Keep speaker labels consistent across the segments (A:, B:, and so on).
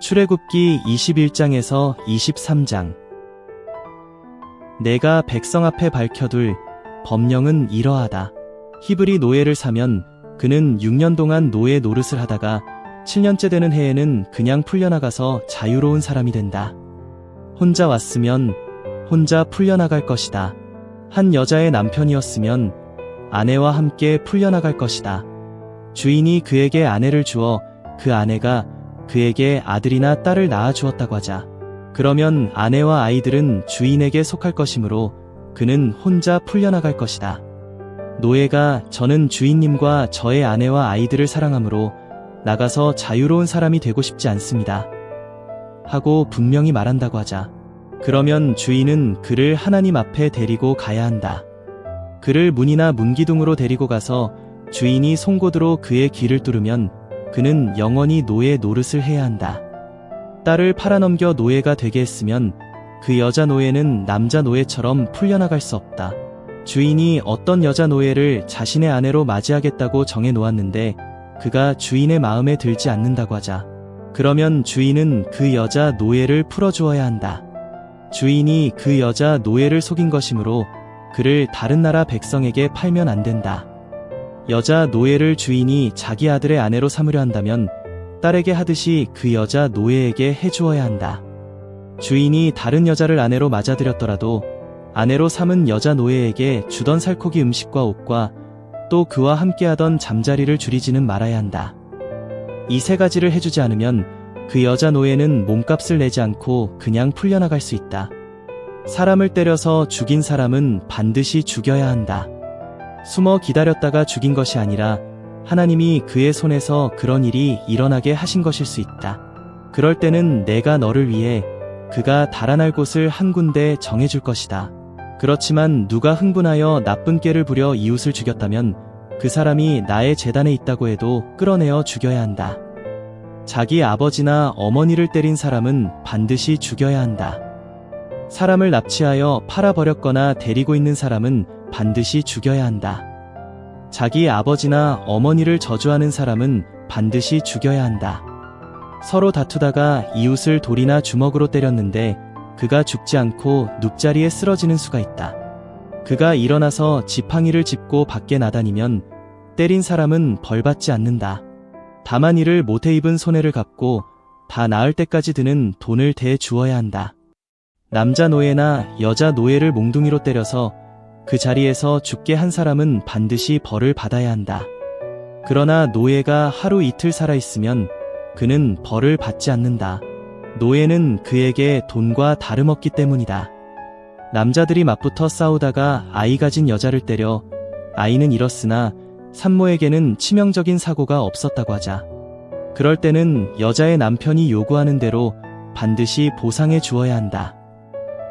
A: 출애굽기 21장에서 23장. 내가 백성 앞에 밝혀둘 법령은 이러하다. 히브리 노예를 사면 그는 6년 동안 노예 노릇을 하다가 7년째 되는 해에는 그냥 풀려나가서 자유로운 사람이 된다. 혼자 왔으면 혼자 풀려나갈 것이다. 한 여자의 남편이었으면 아내와 함께 풀려나갈 것이다. 주인이 그에게 아내를 주어 그 아내가 그에게 아들이나 딸을 낳아 주었다고 하자. 그러면 아내와 아이들은 주인에게 속할 것이므로 그는 혼자 풀려나갈 것이다. 노예가 저는 주인님과 저의 아내와 아이들을 사랑하므로 나가서 자유로운 사람이 되고 싶지 않습니다. 하고 분명히 말한다고 하자. 그러면 주인은 그를 하나님 앞에 데리고 가야 한다. 그를 문이나 문기둥으로 데리고 가서 주인이 송곳으로 그의 귀를 뚫으면 그는 영원히 노예 노릇을 해야 한다. 딸을 팔아넘겨 노예가 되게 했으면 그 여자 노예는 남자 노예처럼 풀려나갈 수 없다. 주인이 어떤 여자 노예를 자신의 아내로 맞이하겠다고 정해 놓았는데 그가 주인의 마음에 들지 않는다고 하자. 그러면 주인은 그 여자 노예를 풀어주어야 한다. 주인이 그 여자 노예를 속인 것이므로 그를 다른 나라 백성에게 팔면 안 된다. 여자 노예를 주인이 자기 아들의 아내로 삼으려 한다면 딸에게 하듯이 그 여자 노예에게 해주어야 한다. 주인이 다른 여자를 아내로 맞아들였더라도 아내로 삼은 여자 노예에게 주던 살코기 음식과 옷과 또 그와 함께하던 잠자리를 줄이지는 말아야 한다. 이 세 가지를 해주지 않으면 그 여자 노예는 몸값을 내지 않고 그냥 풀려나갈 수 있다. 사람을 때려서 죽인 사람은 반드시 죽여야 한다. 숨어 기다렸다가 죽인 것이 아니라 하나님이 그의 손에서 그런 일이 일어나게 하신 것일 수 있다. 그럴 때는 내가 너를 위해 그가 달아날 곳을 한 군데 정해줄 것이다. 그렇지만 누가 흥분하여 나쁜 꾀를 부려 이웃을 죽였다면 그 사람이 나의 제단에 있다고 해도 끌어내어 죽여야 한다. 자기 아버지나 어머니를 때린 사람은 반드시 죽여야 한다. 사람을 납치하여 팔아버렸거나 데리고 있는 사람은 반드시 죽여야 한다. 자기 아버지나 어머니를 저주하는 사람은 반드시 죽여야 한다. 서로 다투다가 이웃을 돌이나 주먹으로 때렸는데 그가 죽지 않고 눕자리에 쓰러지는 수가 있다. 그가 일어나서 지팡이를 짚고 밖에 나다니면 때린 사람은 벌받지 않는다. 다만 이를 못해 입은 손해를 갚고 다 나을 때까지 드는 돈을 대 주어야 한다. 남자 노예나 여자 노예를 몽둥이로 때려서 그 자리에서 죽게 한 사람은 반드시 벌을 받아야 한다. 그러나 노예가 하루 이틀 살아있으면 그는 벌을 받지 않는다. 노예는 그에게 돈과 다름없기 때문이다. 남자들이 맞붙어 싸우다가 아이 가진 여자를 때려 아이는 잃었으나 산모에게는 치명적인 사고가 없었다고 하자. 그럴 때는 여자의 남편이 요구하는 대로 반드시 보상해 주어야 한다.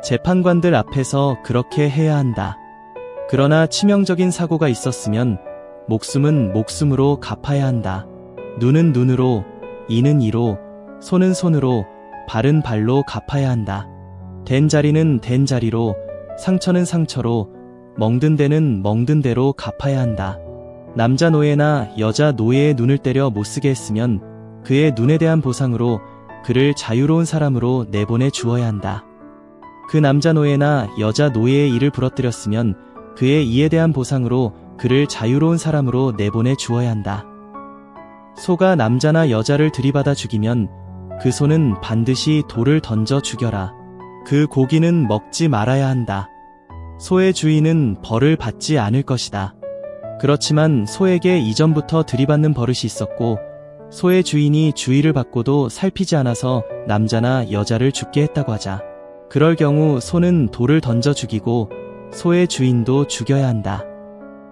A: 재판관들 앞에서 그렇게 해야 한다. 그러나 치명적인 사고가 있었으면 목숨은 목숨으로 갚아야 한다. 눈은 눈으로, 이는 이로, 손은 손으로, 발은 발로 갚아야 한다. 된 자리는 된 자리로, 상처는 상처로, 멍든 데는 멍든 대로 갚아야 한다. 남자 노예나 여자 노예의 눈을 때려 못쓰게 했으면 그의 눈에 대한 보상으로 그를 자유로운 사람으로 내보내 주어야 한다. 그 남자 노예나 여자 노예의 이를 부러뜨렸으면 그의 이에 대한 보상으로 그를 자유로운 사람으로 내보내 주어야 한다. 소가 남자나 여자를 들이받아 죽이면 그 소는 반드시 돌을 던져 죽여라. 그 고기는 먹지 말아야 한다. 소의 주인은 벌을 받지 않을 것이다. 그렇지만 소에게 이전부터 들이받는 버릇이 있었고 소의 주인이 주의를 받고도 살피지 않아서 남자나 여자를 죽게 했다고 하자. 그럴 경우 소는 돌을 던져 죽이고 소의 주인도 죽여야 한다.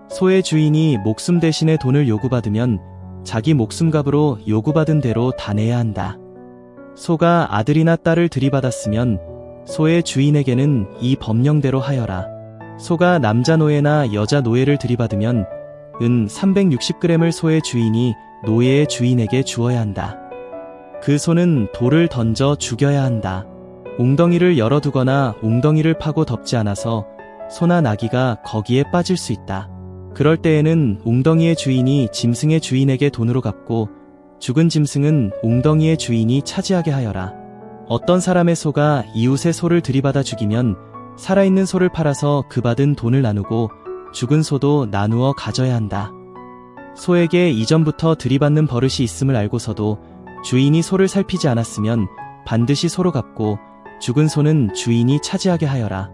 A: 소의 주인이 목숨 대신에 돈을 요구받으면 자기 목숨값으로 요구받은 대로 다 내야 한다. 소가 아들이나 딸을 들이받았으면 소의 주인에게는 이 법령대로 하여라. 소가 남자 노예나 여자 노예를 들이받으면 은 360g을 소의 주인이 노예의 주인에게 주어야 한다. 그 소는 돌을 던져 죽여야 한다. 웅덩이를 열어두거나 웅덩이를 파고 덮지 않아서 소나 나귀가 거기에 빠질 수 있다. 그럴 때에는 웅덩이의 주인이 짐승의 주인에게 돈으로 갚고 죽은 짐승은 웅덩이의 주인이 차지하게 하여라. 어떤 사람의 소가 이웃의 소를 들이받아 죽이면 살아있는 소를 팔아서 그 받은 돈을 나누고 죽은 소도 나누어 가져야 한다. 소에게 이전부터 들이받는 버릇이 있음을 알고서도 주인이 소를 살피지 않았으면 반드시 소로 갚고 죽은 소는 주인이 차지하게 하여라.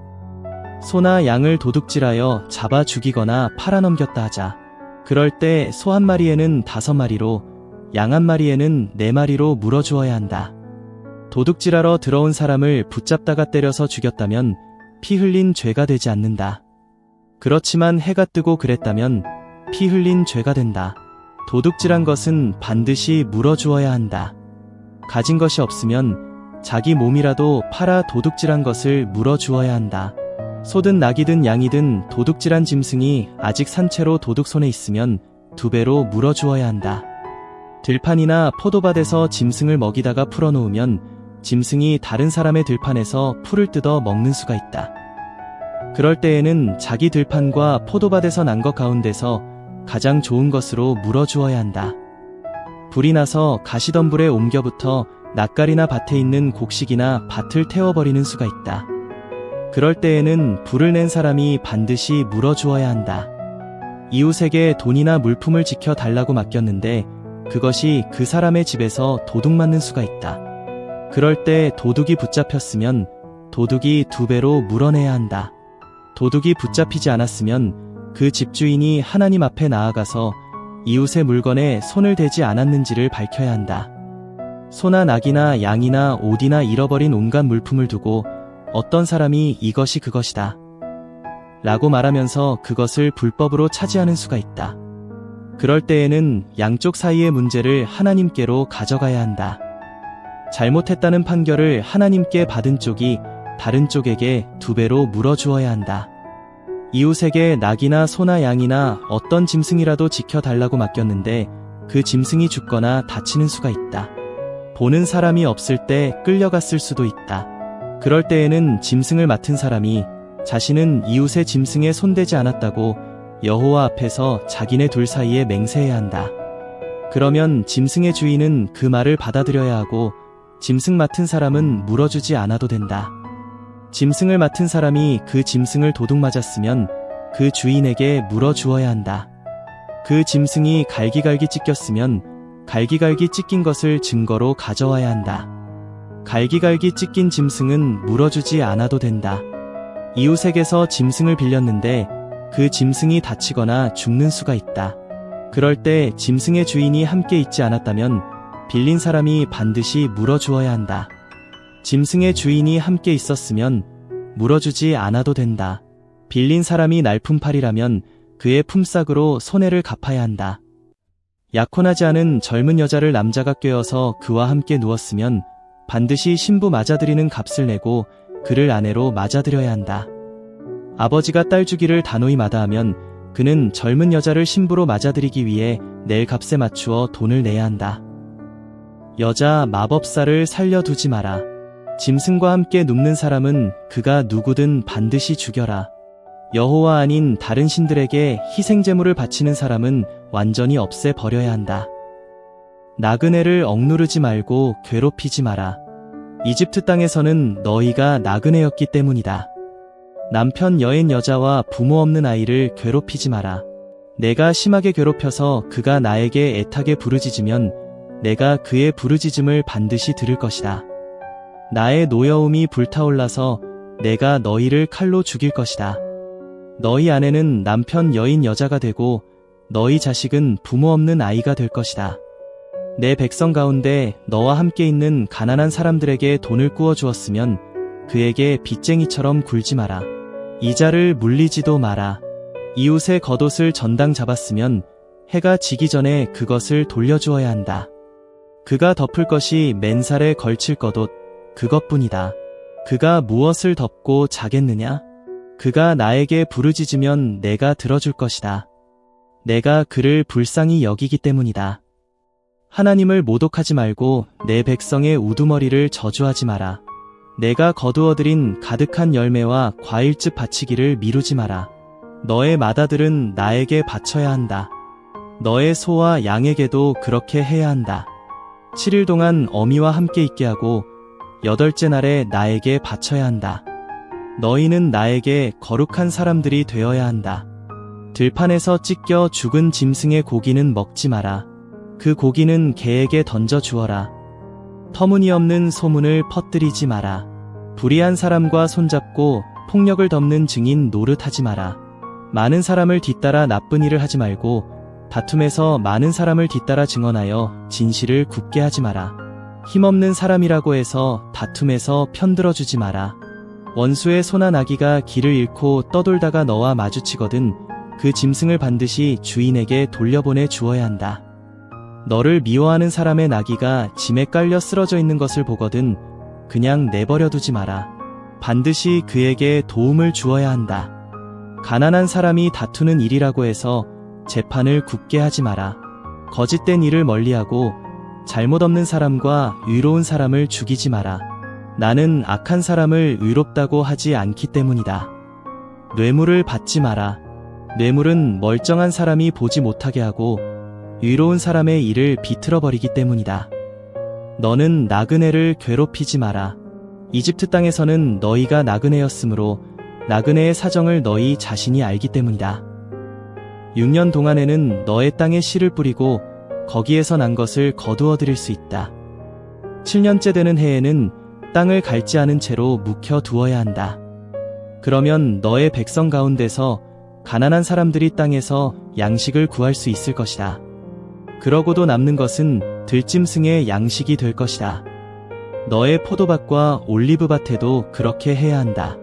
A: 소나 양을 도둑질하여 잡아 죽이거나 팔아넘겼다 하자. 그럴 때 소 한 마리에는 5마리로 양 한 마리에는 4마리로 물어주어야 한다. 도둑질하러 들어온 사람을 붙잡다가 때려서 죽였다면 피 흘린 죄가 되지 않는다. 그렇지만 해가 뜨고 그랬다면 피 흘린 죄가 된다. 도둑질한 것은 반드시 물어주어야 한다. 가진 것이 없으면 자기 몸이라도 팔아 도둑질한 것을 물어주어야 한다. 소든 낙이든 양이든 도둑질한 짐승이 아직 산채로 도둑 손에 있으면 2배로 물어주어야 한다. 들판이나 포도밭에서 짐승을 먹이다가 풀어놓으면 짐승이 다른 사람의 들판에서 풀을 뜯어 먹는 수가 있다. 그럴 때에는 자기 들판과 포도밭에서 난 것 가운데서 가장 좋은 것으로 물어주어야 한다. 불이 나서 가시덤불에 옮겨붙어 낯가리나 밭에 있는 곡식이나 밭을 태워버리는 수가 있다. 그럴 때에는 불을 낸 사람이 반드시 물어주어야 한다. 이웃에게 돈이나 물품을 지켜달라고 맡겼는데 그것이 그 사람의 집에서 도둑 맞는 수가 있다. 그럴 때 도둑이 붙잡혔으면 도둑이 2배로 물어내야 한다. 도둑이 붙잡히지 않았으면 그 집주인이 하나님 앞에 나아가서 이웃의 물건에 손을 대지 않았는지를 밝혀야 한다. 소나 낙이나 양이나 옷이나 잃어버린 온갖 물품을 두고 어떤 사람이 이것이 그것이다 라고 말하면서 그것을 불법으로 차지하는 수가 있다. 그럴 때에는 양쪽 사이의 문제를 하나님께로 가져가야 한다. 잘못했다는 판결을 하나님께 받은 쪽이 다른 쪽에게 2배로 물어주어야 한다. 이웃에게 낙이나 소나 양이나 어떤 짐승이라도 지켜달라고 맡겼는데 그 짐승이 죽거나 다치는 수가 있다. 보는 사람이 없을 때 끌려갔을 수도 있다. 그럴 때에는 짐승을 맡은 사람이 자신은 이웃의 짐승에 손대지 않았다고 여호와 앞에서 자기네 둘 사이에 맹세해야 한다. 그러면 짐승의 주인은 그 말을 받아들여야 하고 짐승 맡은 사람은 물어주지 않아도 된다. 짐승을 맡은 사람이 그 짐승을 도둑 맞았으면 그 주인에게 물어주어야 한다. 그 짐승이 갈기갈기 찢겼으면 갈기갈기 찢긴 것을 증거로 가져와야 한다. 갈기갈기 찢긴 짐승은 물어주지 않아도 된다. 이웃에게서 짐승을 빌렸는데 그 짐승이 다치거나 죽는 수가 있다. 그럴 때 짐승의 주인이 함께 있지 않았다면 빌린 사람이 반드시 물어주어야 한다. 짐승의 주인이 함께 있었으면 물어주지 않아도 된다. 빌린 사람이 날품팔이라면 그의 품삯으로 손해를 갚아야 한다. 약혼하지 않은 젊은 여자를 남자가 꿰어서 그와 함께 누웠으면 반드시 신부 맞아들이는 값을 내고 그를 아내로 맞아들여야 한다. 아버지가 딸 주기를 단호히 마다하면 그는 젊은 여자를 신부로 맞아들이기 위해 낼 값에 맞추어 돈을 내야 한다. 여자 마법사를 살려두지 마라. 짐승과 함께 눕는 사람은 그가 누구든 반드시 죽여라. 여호와 아닌 다른 신들에게 희생제물을 바치는 사람은 완전히 없애버려야 한다. 나그네를 억누르지 말고 괴롭히지 마라. 이집트 땅에서는 너희가 나그네였기 때문이다. 남편 여인 여자와 부모 없는 아이를 괴롭히지 마라. 내가 심하게 괴롭혀서 그가 나에게 애타게 부르짖으면 내가 그의 부르짖음을 반드시 들을 것이다. 나의 노여움이 불타올라서 내가 너희를 칼로 죽일 것이다. 너희 아내는 남편 여인 여자가 되고 너희 자식은 부모 없는 아이가 될 것이다. 내 백성 가운데 너와 함께 있는 가난한 사람들에게 돈을 꾸어 주었으면 그에게 빚쟁이처럼 굴지 마라. 이자를 물리지도 마라. 이웃의 겉옷을 전당 잡았으면 해가 지기 전에 그것을 돌려주어야 한다. 그가 덮을 것이 맨살에 걸칠 겉옷 그것뿐이다. 그가 무엇을 덮고 자겠느냐? 그가 나에게 부르짖으면 내가 들어줄 것이다. 내가 그를 불쌍히 여기기 때문이다. 하나님을 모독하지 말고 내 백성의 우두머리를 저주하지 마라. 내가 거두어들인 가득한 열매와 과일즙 바치기를 미루지 마라. 너의 맏아들은 나에게 바쳐야 한다. 너의 소와 양에게도 그렇게 해야 한다. 7일 동안 어미와 함께 있게 하고 8째 날에 나에게 바쳐야 한다. 너희는 나에게 거룩한 사람들이 되어야 한다. 들판에서 찢겨 죽은 짐승의 고기는 먹지 마라. 그 고기는 개에게 던져 주어라. 터무니없는 소문을 퍼뜨리지 마라. 불의한 사람과 손잡고 폭력을 덮는 증인 노릇하지 마라. 많은 사람을 뒤따라 나쁜 일을 하지 말고 다툼에서 많은 사람을 뒤따라 증언하여 진실을 굽게 하지 마라. 힘없는 사람이라고 해서 다툼에서 편들어주지 마라. 원수의 소나 나귀가 길을 잃고 떠돌다가 너와 마주치거든 그 짐승을 반드시 주인에게 돌려보내 주어야 한다. 너를 미워하는 사람의 나귀가 짐에 깔려 쓰러져 있는 것을 보거든 그냥 내버려 두지 마라. 반드시 그에게 도움을 주어야 한다. 가난한 사람이 다투는 일이라고 해서 재판을 굳게 하지 마라. 거짓된 일을 멀리하고 잘못 없는 사람과 의로운 사람을 죽이지 마라. 나는 악한 사람을 의롭다고 하지 않기 때문이다. 뇌물을 받지 마라. 뇌물은 멀쩡한 사람이 보지 못하게 하고 의로운 사람의 일을 비틀어버리기 때문이다. 너는 나그네를 괴롭히지 마라. 이집트 땅에서는 너희가 나그네였으므로 나그네의 사정을 너희 자신이 알기 때문이다. 6년 동안에는 너의 땅에 씨를 뿌리고 거기에서 난 것을 거두어 들일 수 있다. 7년째 되는 해에는 땅을 갈지 않은 채로 묵혀 두어야 한다. 그러면 너의 백성 가운데서 가난한 사람들이 땅에서 양식을 구할 수 있을 것이다. 그러고도 남는 것은 들짐승의 양식이 될 것이다. 너의 포도밭과 올리브밭에도 그렇게 해야 한다.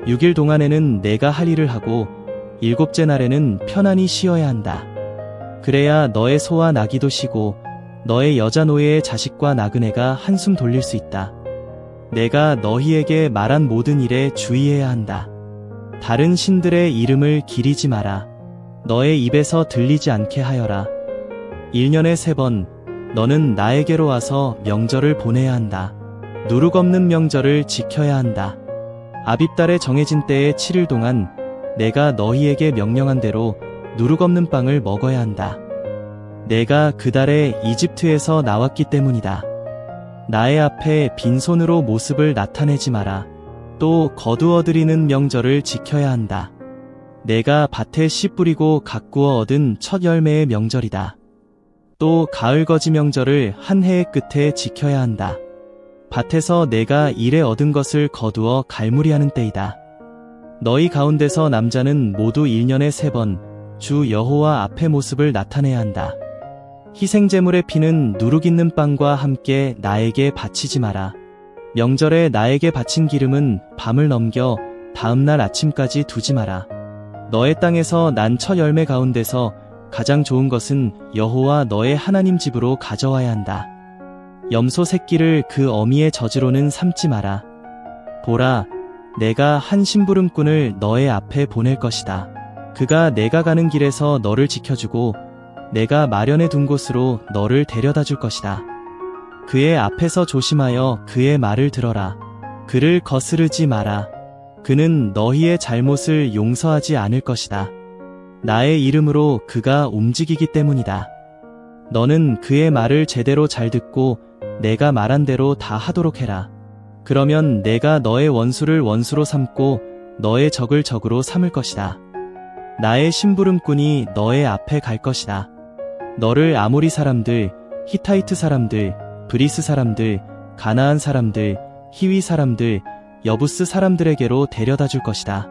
A: 6일 동안에는 내가 할 일을 하고 7째 날에는 편안히 쉬어야 한다. 그래야 너의 소와 나귀도 쉬고 너의 여자 노예의 자식과 나그네가 한숨 돌릴 수 있다. 내가 너희에게 말한 모든 일에 주의해야 한다. 다른 신들의 이름을 기리지 마라. 너의 입에서 들리지 않게 하여라. 1년에 3번 너는 나에게로 와서 명절을 보내야 한다. 누룩 없는 명절을 지켜야 한다. 아빕달에 정해진 때의 7일 동안 내가 너희에게 명령한 대로 누룩 없는 빵을 먹어야 한다. 내가 그 달에 이집트에서 나왔기 때문이다. 나의 앞에 빈손으로 모습을 나타내지 마라. 또 거두어들이는 명절을 지켜야 한다. 내가 밭에 씨 뿌리고 가꾸어 얻은 첫 열매의 명절이다. 또 가을거지 명절을 한 해의 끝에 지켜야 한다. 밭에서 내가 일에 얻은 것을 거두어 갈무리하는 때이다. 너희 가운데서 남자는 모두 1년에 3번 주 여호와 앞에 모습을 나타내야 한다. 희생제물의 피는 누룩 있는 빵과 함께 나에게 바치지 마라. 명절에 나에게 바친 기름은 밤을 넘겨 다음날 아침까지 두지 마라. 너의 땅에서 난 첫 열매 가운데서 가장 좋은 것은 여호와 너의 하나님 집으로 가져와야 한다. 염소 새끼를 그 어미의 젖으로는 삼지 마라. 보라, 내가 한 심부름꾼을 너의 앞에 보낼 것이다. 그가 내가 가는 길에서 너를 지켜주고 내가 마련해 둔 곳으로 너를 데려다 줄 것이다. 그의 앞에서 조심하여 그의 말을 들어라. 그를 거스르지 마라. 그는 너희의 잘못을 용서하지 않을 것이다. 나의 이름으로 그가 움직이기 때문이다. 너는 그의 말을 제대로 잘 듣고 내가 말한 대로 다 하도록 해라. 그러면 내가 너의 원수를 원수로 삼고 너의 적을 적으로 삼을 것이다. 나의 심부름꾼이 너의 앞에 갈 것이다. 너를 아모리 사람들, 히타이트 사람들, 브리스 사람들, 가나안 사람들, 히위 사람들, 여부스 사람들에게로 데려다 줄 것이다.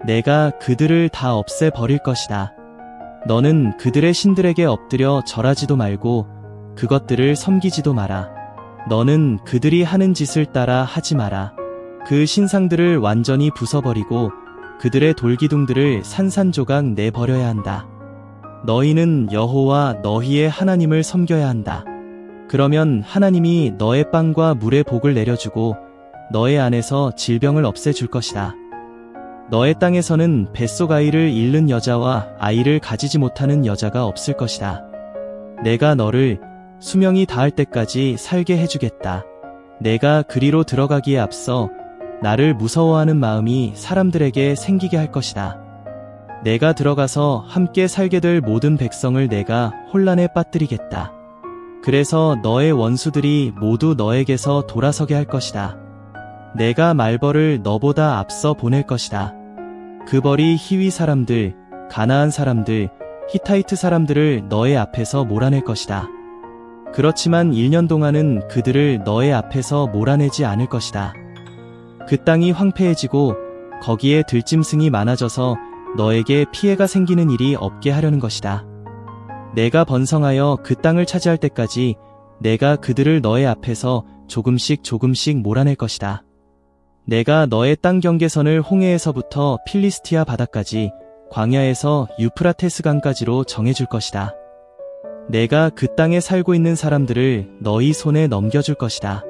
A: 내가 그들을 다 없애 버릴 것이다. 너는 그들의 신들에게 엎드려 절하지도 말고 그것들을 섬기지도 마라. 너는 그들이 하는 짓을 따라 하지 마라. 그 신상들을 완전히 부숴버리고 그들의 돌기둥들을 산산조각 내버려야 한다. 너희는 여호와 너희의 하나님을 섬겨야 한다. 그러면 하나님이 너의 빵과 물의 복을 내려주고 너의 안에서 질병을 없애줄 것이다. 너의 땅에서는 뱃속 아이를 잃는 여자와 아이를 가지지 못하는 여자가 없을 것이다. 내가 너를 수명이 닿을 때까지 살게 해주겠다. 내가 그리로 들어가기에 앞서 나를 무서워하는 마음이 사람들에게 생기게 할 것이다. 내가 들어가서 함께 살게 될 모든 백성을 내가 혼란에 빠뜨리겠다. 그래서 너의 원수들이 모두 너에게서 돌아서게 할 것이다. 내가 말벌을 너보다 앞서 보낼 것이다. 그 벌이 히위 사람들, 가나안 사람들, 히타이트 사람들을 너의 앞에서 몰아낼 것이다. 그렇지만 1년 동안은 그들을 너의 앞에서 몰아내지 않을 것이다. 그 땅이 황폐해지고 거기에 들짐승이 많아져서 너에게 피해가 생기는 일이 없게 하려는 것이다. 내가 번성하여 그 땅을 차지할 때까지 내가 그들을 너의 앞에서 조금씩 몰아낼 것이다. 내가 너의 땅 경계선을 홍해에서부터 필리스티아 바다까지, 광야에서 유프라테스 강까지로 정해줄 것이다. 내가 그 땅에 살고 있는 사람들을 너희 손에 넘겨줄 것이다.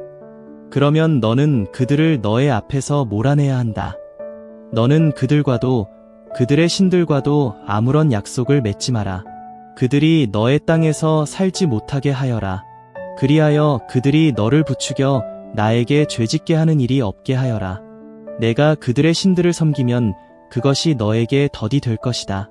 A: 그러면 너는 그들을 너의 앞에서 몰아내야 한다. 너는 그들과도 그들의 신들과도 아무런 약속을 맺지 마라. 그들이 너의 땅에서 살지 못하게 하여라. 그리하여 그들이 너를 부추겨 나에게 죄짓게 하는 일이 없게 하여라. 내가 그들의 신들을 섬기면 그것이 너에게 덫이 될 것이다.